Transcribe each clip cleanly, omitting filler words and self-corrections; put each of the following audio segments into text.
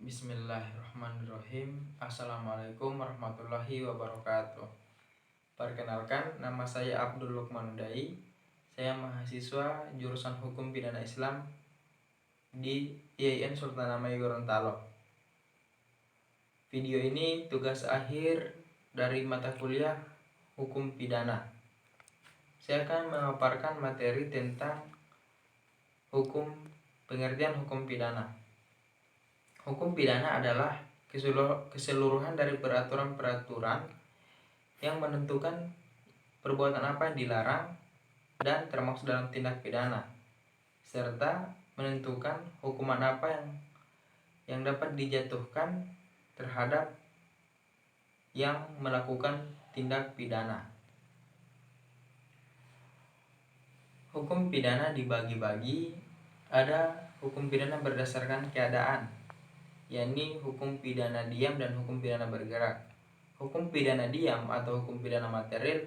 Bismillahirrahmanirrahim. Assalamualaikum warahmatullahi wabarakatuh. Perkenalkan, nama saya Abdul Lukman Udai. Saya mahasiswa jurusan Hukum Pidana Islam di IAIN Sultan Hamengkubuwono Gorontalo. Video ini tugas akhir dari mata kuliah Hukum Pidana. Saya akan memaparkan materi tentang pengertian hukum pidana. Hukum pidana adalah keseluruhan dari peraturan-peraturan yang menentukan perbuatan apa yang dilarang dan termasuk dalam tindak pidana, serta menentukan hukuman apa yang dapat dijatuhkan terhadap yang melakukan tindak pidana. Hukum pidana dibagi-bagi, ada hukum pidana berdasarkan keadaan, yakni hukum pidana diam dan hukum pidana bergerak. Hukum pidana diam atau hukum pidana material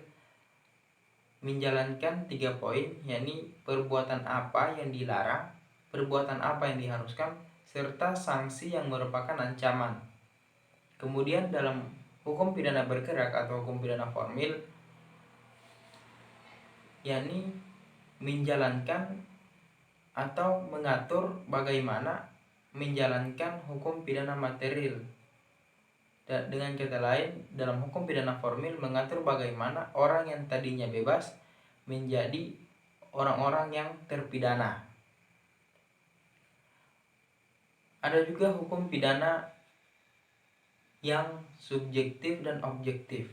menjalankan 3 poin, yakni perbuatan apa yang dilarang, perbuatan apa yang diharuskan, serta sanksi yang merupakan ancaman. Kemudian dalam hukum pidana bergerak atau hukum pidana formil, yakni menjalankan atau mengatur bagaimana menjalankan hukum pidana material. Dan dengan kata lain, dalam hukum pidana formil mengatur bagaimana orang yang tadinya bebas menjadi orang-orang yang terpidana. Ada juga hukum pidana yang subjektif dan objektif.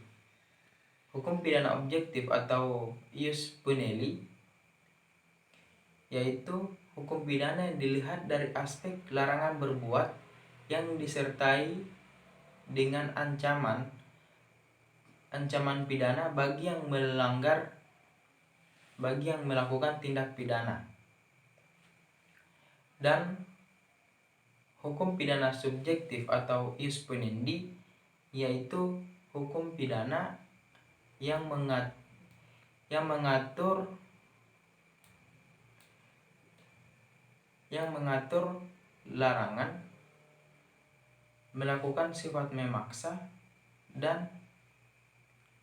Hukum pidana objektif atau ius puneli yaitu hukum pidana yang dilihat dari aspek larangan berbuat yang disertai dengan ancaman pidana bagi yang melakukan tindak pidana. Dan hukum pidana subjektif atau ius puniendi yaitu hukum pidana yang mengatur larangan melakukan sifat memaksa dan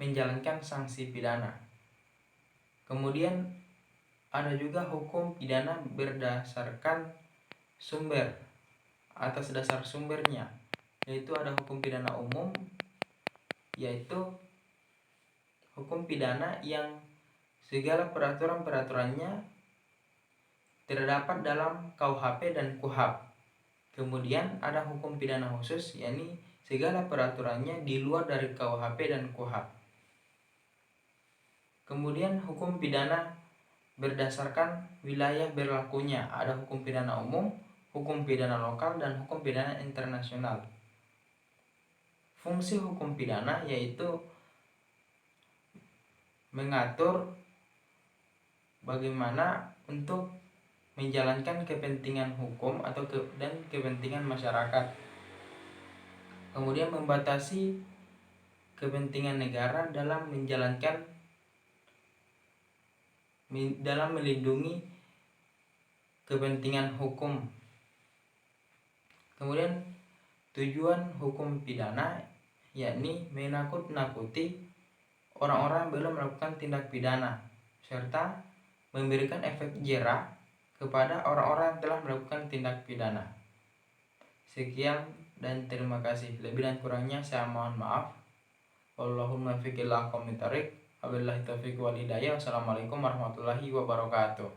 menjalankan sanksi pidana. Kemudian ada juga hukum pidana berdasarkan sumber atas dasar sumbernya, yaitu ada hukum pidana umum, yaitu hukum pidana yang segala peraturan-peraturannya terdapat dalam KUHP dan KUHAP. Kemudian ada hukum pidana khusus, yakni segala peraturannya di luar dari KUHP dan KUHAP. Kemudian hukum pidana berdasarkan wilayah berlakunya, ada hukum pidana umum, hukum pidana lokal, dan hukum pidana internasional. Fungsi hukum pidana yaitu mengatur bagaimana untuk menjalankan kepentingan hukum dan kepentingan masyarakat. Kemudian membatasi kepentingan negara dalam melindungi kepentingan hukum. Kemudian tujuan hukum pidana yakni menakut-nakuti orang-orang belum melakukan tindak pidana serta memberikan efek jera kepada orang-orang yang telah melakukan tindak pidana. Sekian dan terima kasih. Lebih dan kurangnya saya mohon maaf. Allahumma fiqillah komitarik. Wabillahi taufiq wal hidayah. Wassalamualaikum warahmatullahi wabarakatuh.